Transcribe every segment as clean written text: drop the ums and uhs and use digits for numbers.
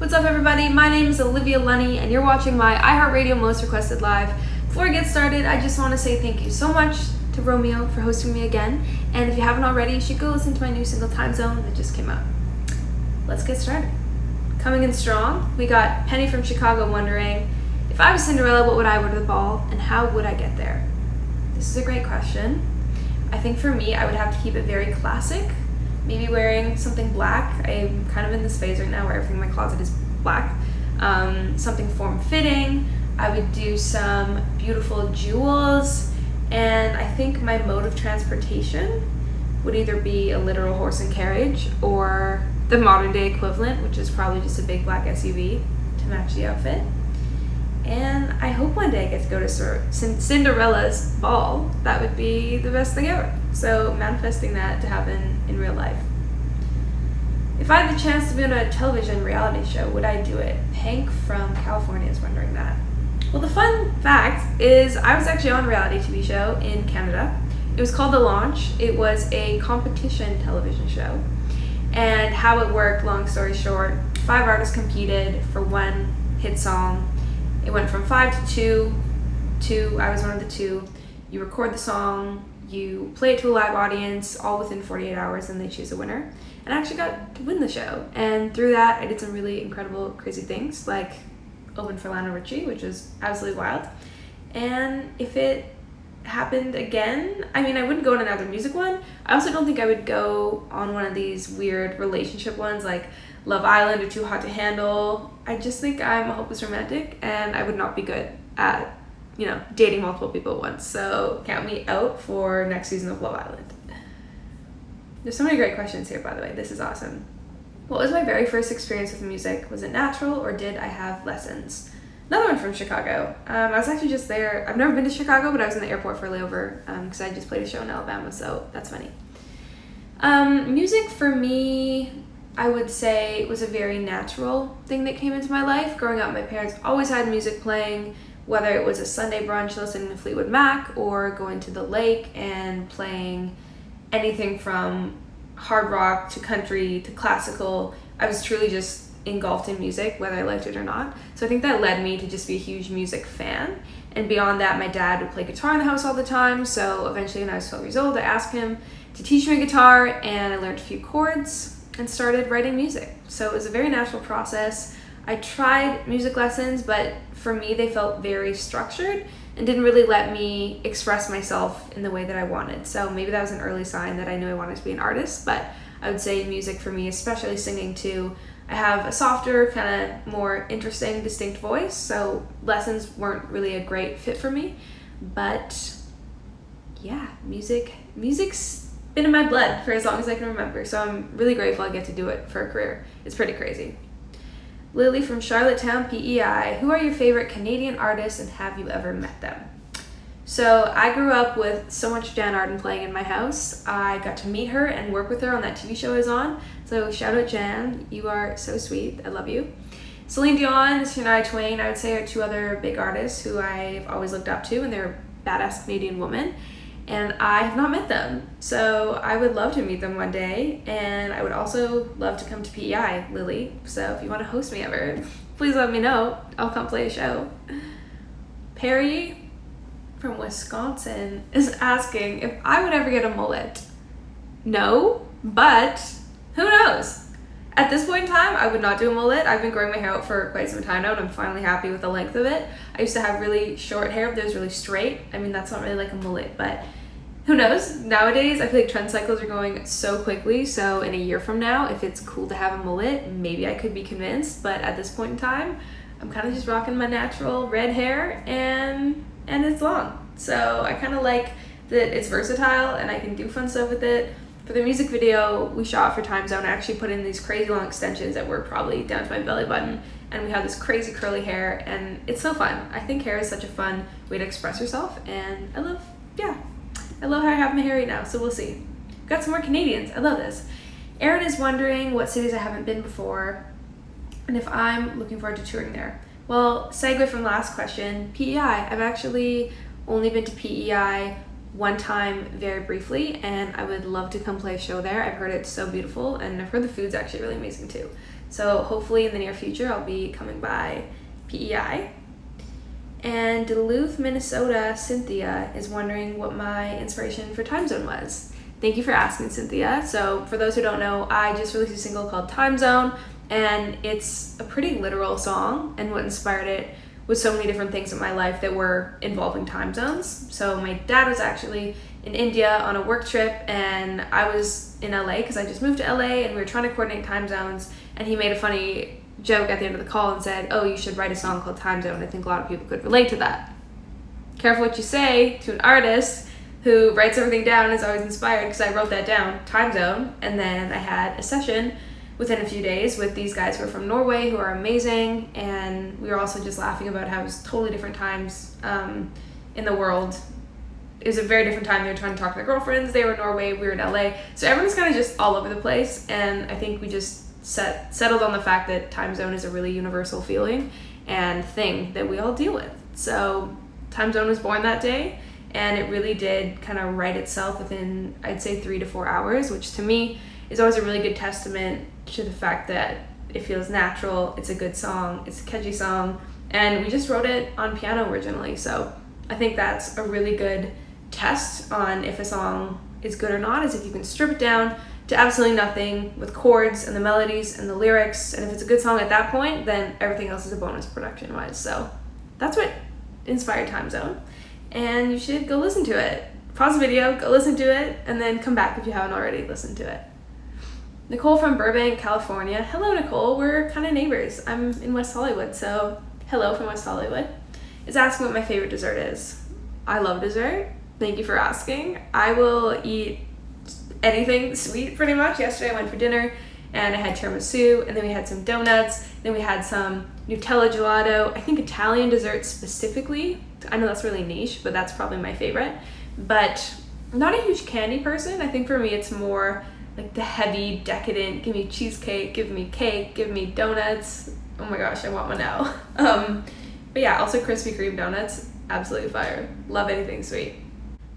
What's up, everybody? My name is Olivia Lunny, and you're watching my iHeartRadio Most Requested Live. Before I get started, I just want to say thank you so much to Romeo for hosting me again. And if you haven't already, you should go listen to my new single, TimeZone, that just came out. Let's get started. Coming in strong, we got Penny from Chicago wondering, if I was Cinderella, what would I wear to the ball, and how would I get there? This is a great question. I think for me, I would have to keep it very classic. Maybe wearing something black. I'm kind of in this phase right now where everything in my closet is black. Something form-fitting. I would do some beautiful jewels. And I think my mode of transportation would either be a literal horse and carriage or the modern day equivalent, which is probably just a big black SUV to match the outfit. And I hope one day I get to go to Cinderella's ball. That would be the best thing ever. So manifesting that to happen in real life. If I had the chance to be on a television reality show, would I do it? Hank from California is wondering that. Well, the fun fact is I was actually on a reality TV show in Canada. It was called The Launch. It was a competition television show. And how it worked, long story short, 5 artists competed for one hit song. It went from 5 to 2. I was one of the 2. You record the song, you play it to a live audience, all within 48 hours, and they choose a winner. And I actually got to win the show. And through that, I did some really incredible, crazy things, like open for Lionel Richie, which was absolutely wild. And if it happened again, I mean, I wouldn't go on another music one. I also don't think I would go on one of these weird relationship ones like Love Island or Too Hot to Handle. I just think I'm a hopeless romantic and I would not be good at, dating multiple people at once. So count me out for next season of Love Island. There's so many great questions here, by the way. This is awesome. What was my very first experience with music? Was it natural or did I have lessons? Another one from Chicago. I was actually just there. I've never been to Chicago, but I was in the airport for a layover because I just played a show in Alabama, so that's funny. Music for me, I would say, was a very natural thing that came into my life. Growing up, my parents always had music playing, whether it was a Sunday brunch listening to Fleetwood Mac or going to the lake and playing anything from hard rock to country to classical. I was truly just engulfed in music, whether I liked it or not. So I think that led me to just be a huge music fan. And beyond that, my dad would play guitar in the house all the time. So eventually when I was 12 years old, I asked him to teach me guitar and I learned a few chords and started writing music. So it was a very natural process. I tried music lessons, but for me, they felt very structured and didn't really let me express myself in the way that I wanted. So maybe that was an early sign that I knew I wanted to be an artist, but I would say music for me, especially singing too, I have a softer, kind of more interesting, distinct voice, so lessons weren't really a great fit for me. But yeah, music's been in my blood for as long as I can remember, so I'm really grateful I get to do it for a career. It's pretty crazy. Lily from Charlottetown, PEI. Who are your favorite Canadian artists and have you ever met them? So I grew up with so much Jan Arden playing in my house. I got to meet her and work with her on that TV show I was on. So shout out Jan, you are so sweet, I love you. Celine Dion, Shania Twain, I would say are 2 other big artists who I've always looked up to, and they're badass Canadian women. And I have not met them. So I would love to meet them one day. And I would also love to come to PEI, Lily. So if you want to host me ever, please let me know. I'll come play a show. Perry from Wisconsin is asking if I would ever get a mullet. No, but who knows? At this point in time, I would not do a mullet. I've been growing my hair out for quite some time now, and I'm finally happy with the length of it. I used to have really short hair, but it was really straight. I mean, that's not really like a mullet, but who knows? Nowadays, I feel like trend cycles are going so quickly, so in a year from now, if it's cool to have a mullet, maybe I could be convinced, but at this point in time, I'm kind of just rocking my natural red hair, and it's long. So I kind of like that it's versatile, and I can do fun stuff with it. For the music video we shot for TimeZone, I actually put in these crazy long extensions that were probably down to my belly button, and we have this crazy curly hair, and it's so fun. I think hair is such a fun way to express yourself, and I love how I have my hair right now, so we'll see. Got some more Canadians, I love this. Erin is wondering what cities I haven't been before, and if I'm looking forward to touring there. Well, segue from last question, PEI. I've actually only been to PEI one time very briefly, and I would love to come play a show there. I've heard it's so beautiful, and I've heard the food's actually really amazing too. So hopefully in the near future I'll be coming by PEI. And Duluth, Minnesota, Cynthia is wondering what my inspiration for TimeZone was. Thank you for asking, Cynthia. So for those who don't know, I just released a single called TimeZone, and it's a pretty literal song, and what inspired it was so many different things in my life that were involving time zones. So my dad was actually in India on a work trip, and I was in LA because I just moved to LA, and we were trying to coordinate time zones, and he made a funny joke at the end of the call and said, "Oh, you should write a song called Time Zone." I think a lot of people could relate to that. Careful what you say to an artist who writes everything down and is always inspired, because I wrote that down, Time Zone, and then I had a session within a few days with these guys who are from Norway who are amazing, and we were also just laughing about how it was totally different times in the world. It was a very different time. They were trying to talk to their girlfriends, they were in Norway, we were in LA, so everyone's kind of just all over the place, and I think we just settled on the fact that time zone is a really universal feeling and thing that we all deal with. So Time Zone was born that day, and it really did kind of write itself within, I'd say, 3 to 4 hours, which to me is always a really good testament to the fact that it feels natural, it's a good song, it's a catchy song, and we just wrote it on piano originally. So I think that's a really good test on if a song is good or not, is if you can strip it down to absolutely nothing with chords and the melodies and the lyrics, and if it's a good song at that point, then everything else is a bonus production wise. So that's what inspired Time Zone, and you should go listen to it. Pause the video, go listen to it, and then come back if you haven't already listened to it. Nicole from Burbank, California. Hello, Nicole. We're kind of neighbors. I'm in West Hollywood, so hello from West Hollywood. Is asking what my favorite dessert is. I love dessert. Thank you for asking. I will eat anything sweet pretty much. Yesterday I went for dinner and I had tiramisu, and then we had some donuts, then we had some Nutella gelato. I think Italian dessert specifically, I know that's really niche, but that's probably my favorite. But I'm not a huge candy person. I think for me it's more like the heavy, decadent, give me cheesecake, give me cake, give me donuts. Oh my gosh, I want one now. But yeah, also Krispy Kreme donuts, absolutely fire. Love anything sweet.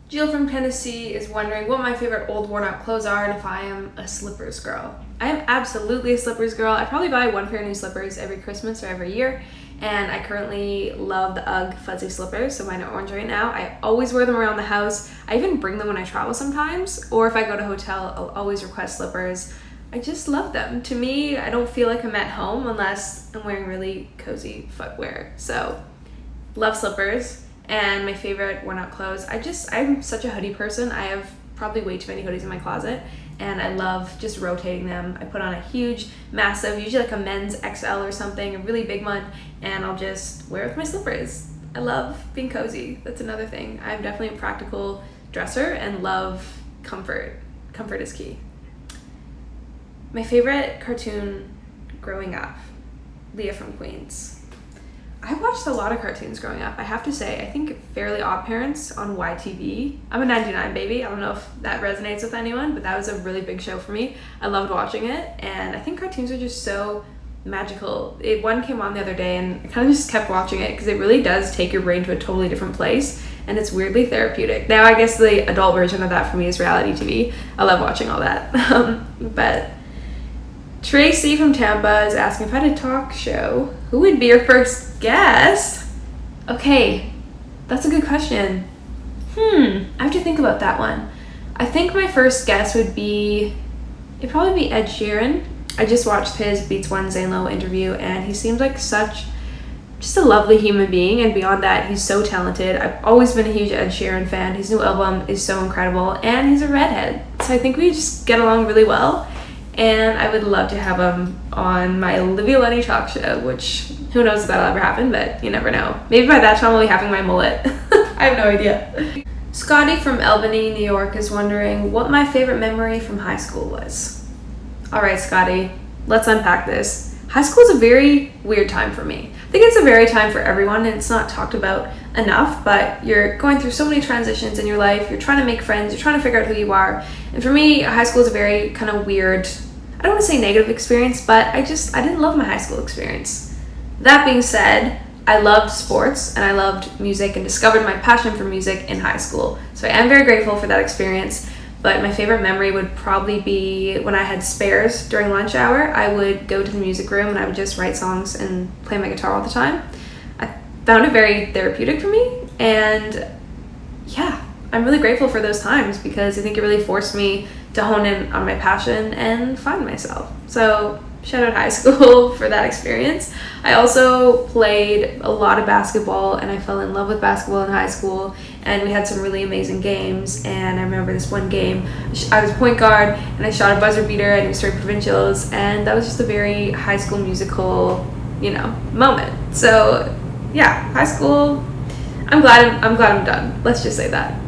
Jill from Tennessee is wondering what my favorite old worn out clothes are and if I am a slippers girl. I am absolutely a slippers girl. I probably buy one pair of new slippers every Christmas or every year, and I currently love the UGG fuzzy slippers, so mine are orange right now. I always wear them around the house. I even bring them when I travel sometimes, or if I go to a hotel, I'll always request slippers. I just love them. To me, I don't feel like I'm at home unless I'm wearing really cozy footwear. So, love slippers. And my favorite worn out clothes, I'm such a hoodie person. I have probably way too many hoodies in my closet, and I love just rotating them. I put on a huge, massive, usually like a men's XL or something, a really big one, and I'll just wear it with my slippers. I love being cozy. That's another thing. I'm definitely a practical dresser and love comfort. Comfort is key. My favorite cartoon growing up, Leah from Queens. I watched a lot of cartoons growing up. I have to say, I think Fairly Odd Parents on YTV. I'm a 99 baby. I don't know if that resonates with anyone, but that was a really big show for me. I loved watching it, and I think cartoons are just so magical. One came on the other day, and I kind of just kept watching it because it really does take your brain to a totally different place, and it's weirdly therapeutic. Now, I guess the adult version of that for me is reality TV. I love watching all that. But Tracy from Tampa is asking if I had a talk show, who would be your first guest? Okay, that's a good question. I have to think about that one. I think my first guest it'd probably be Ed Sheeran. I just watched his Beats One Zane Lowe interview, and he seems like just a lovely human being, and beyond that, he's so talented. I've always been a huge Ed Sheeran fan. His new album is so incredible, and he's a redhead, so I think we just get along really well. And I would love to have him on my Olivia Lunny talk show, which who knows if that'll ever happen, but you never know. Maybe by that time I'll be having my mullet. I have no idea. Scotty from Albany, New York is wondering what my favorite memory from high school was. All right, Scotty, let's unpack this. High school is a very weird time for me. I think it's a very time for everyone, and it's not talked about enough, but you're going through so many transitions in your life. You're trying to make friends. You're trying to figure out who you are. And for me, high school is a very kind of weird, I don't want to say negative experience, but I didn't love my high school experience. That being said, I loved sports and I loved music and discovered my passion for music in high school. So I am very grateful for that experience. But my favorite memory would probably be when I had spares during lunch hour. I would go to the music room and I would just write songs and play my guitar all the time. I found it very therapeutic for me, and yeah, I'm really grateful for those times because I think it really forced me to hone in on my passion and find myself. So shout out high school for that experience. I also played a lot of basketball, and I fell in love with basketball in high school, and we had some really amazing games. And I remember this one game, I was point guard and I shot a buzzer beater at New Story Provincials, and that was just a very High School Musical, moment. So yeah, high school, I'm glad I'm done. Let's just say that.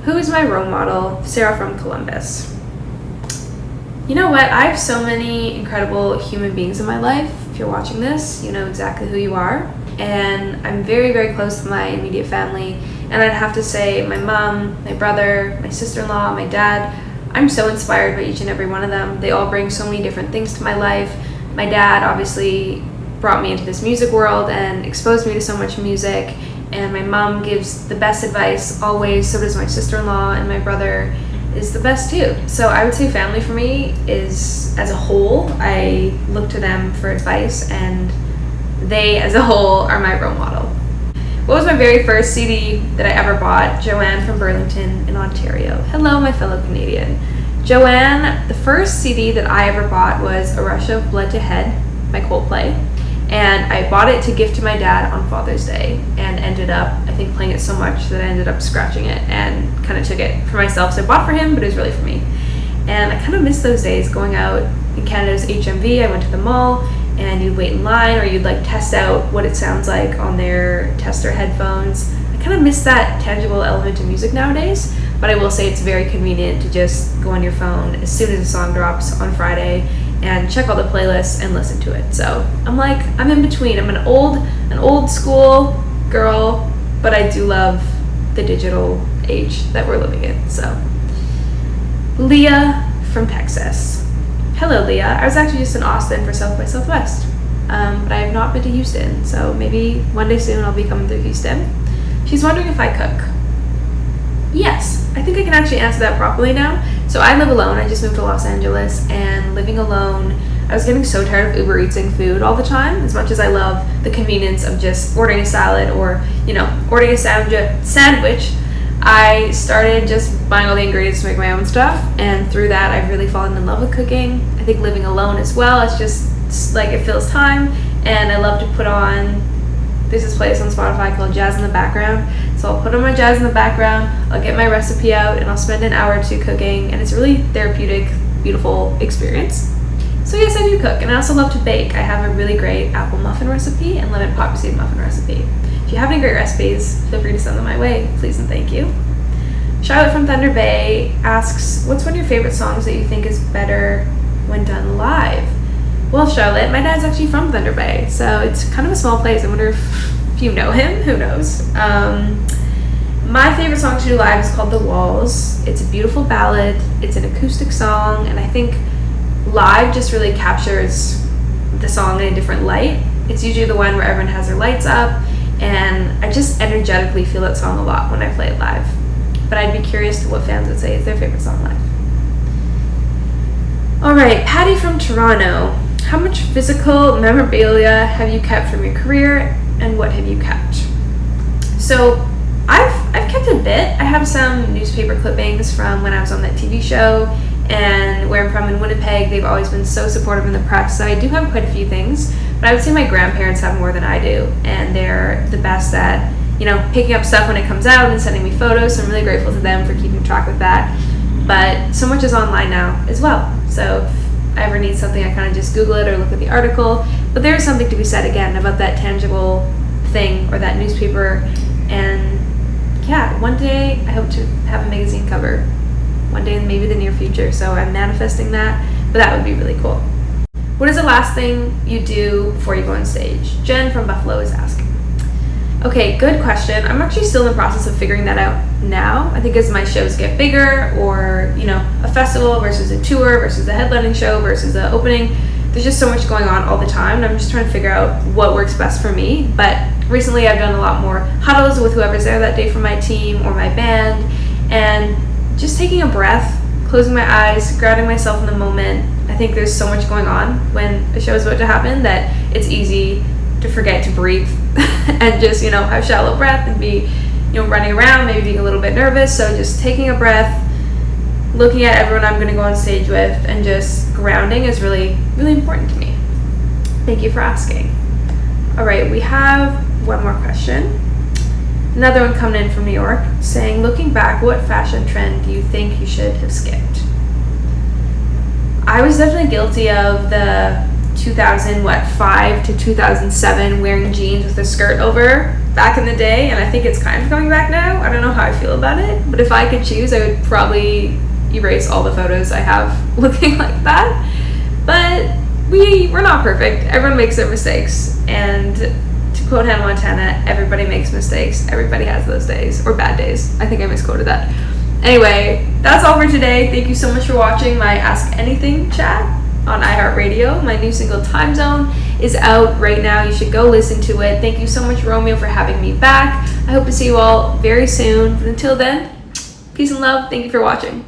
Who is my role model? Sarah from Columbus. You know what? I have so many incredible human beings in my life. If you're watching this, you know exactly who you are. And I'm very, very close to my immediate family. And I'd have to say my mom, my brother, my sister-in-law, my dad. I'm so inspired by each and every one of them. They all bring so many different things to my life. My dad obviously brought me into this music world and exposed me to so much music. And my mom gives the best advice always. So does my sister-in-law, and my brother is the best too. So I would say family for me is, as a whole, I look to them for advice, and they as a whole are my role model. What was my very first CD that I ever bought? Joanne from Burlington in Ontario. Hello, my fellow Canadian. Joanne, the first CD that I ever bought was A Rush of Blood to Head by Coldplay. And I bought it to gift to my dad on Father's Day, and ended up, I think, playing it so much that I ended up scratching it and kind of took it for myself. So I bought for him, but it was really for me. And I kind of miss those days going out in Canada's HMV. I went to the mall, and you'd wait in line, or you'd like test out what it sounds like on their tester headphones. I kind of miss that tangible element to music nowadays, but I will say it's very convenient to just go on your phone as soon as a song drops on Friday and check all the playlists and listen to it. So I'm in between. I'm an old school girl, but I do love the digital age that we're living in. So Leah from Texas. Hello, Leah. I was actually just in Austin for South by Southwest, but I have not been to Houston. So maybe one day soon I'll be coming through Houston. She's wondering if I cook. Yes, I think I can actually answer that properly now. So I live alone. I just moved to Los Angeles, and living alone, I was getting so tired of Uber Eatsing food all the time. As much as I love the convenience of just ordering a salad or, ordering a sandwich, I started just buying all the ingredients to make my own stuff. And through that, I've really fallen in love with cooking. I think living alone as well, it's like it fills time. And I love to put on, there's this place on Spotify called Jazz in the Background. So I'll put on my jazz in the background, I'll get my recipe out, and I'll spend an hour or two cooking, and it's a really therapeutic, beautiful experience. So yes, I do cook, and I also love to bake. I have a really great apple muffin recipe and lemon poppy seed muffin recipe. If you have any great recipes, feel free to send them my way, please and thank you. Charlotte from Thunder Bay asks, what's one of your favorite songs that you think is better when done live? Well, Charlotte, my dad's actually from Thunder Bay, so it's kind of a small place. I wonder if you know him, who knows. My favorite song to do live is called The Walls. It's a beautiful ballad, it's an acoustic song, and I think live just really captures the song in a different light. It's usually the one where everyone has their lights up, and I just energetically feel that song a lot when I play it live. But I'd be curious to what fans would say is their favorite song live. Alright, Patty from Toronto. How much physical memorabilia have you kept from your career, and what have you kept? So I've kept a bit. I have some newspaper clippings from when I was on that TV show, and where I'm from in Winnipeg, they've always been so supportive in the press, so I do have quite a few things, but I would say my grandparents have more than I do, and they're the best at, picking up stuff when it comes out and sending me photos, so I'm really grateful to them for keeping track with that. But so much is online now as well, so if I ever need something, I kind of just Google it or look at the article, but there is something to be said again about that tangible thing or that newspaper. And yeah, one day I hope to have a magazine cover, one day in maybe the near future, so I'm manifesting that, but that would be really cool. What is the last thing you do before you go on stage? Jen from Buffalo is asking. Okay, good question. I'm actually still in the process of figuring that out now. I think as my shows get bigger, or a festival versus a tour versus a headlining show versus the opening, there's just so much going on all the time, and I'm just trying to figure out what works best for me. But recently I've done a lot more huddles with whoever's there that day from my team or my band, and just taking a breath, closing my eyes, grounding myself in the moment. I think there's so much going on when a show is about to happen that it's easy to forget to breathe and just, have shallow breath and be, running around, maybe being a little bit nervous. So just taking a breath, looking at everyone I'm going to go on stage with, and just grounding is really, really important to me. Thank you for asking. All right, we have one more question. Another one coming in from New York saying, looking back, what fashion trend do you think you should have skipped? I was definitely guilty of the 2005 to 2007 wearing jeans with a skirt over back in the day, and I think it's kind of coming back now. I don't know how I feel about it, but if I could choose, I would probably erase all the photos I have looking like that. But we're not perfect. Everyone makes their mistakes, and to quote Hannah Montana, everybody makes mistakes. Everybody has those days, or bad days. I think I misquoted that. Anyway, that's all for today. Thank you so much for watching my Ask Anything chat on iHeartRadio. My new single TimeZone is out right now. You should go listen to it. Thank you so much, Romeo, for having me back. I hope to see you all very soon. But until then, peace and love. Thank you for watching.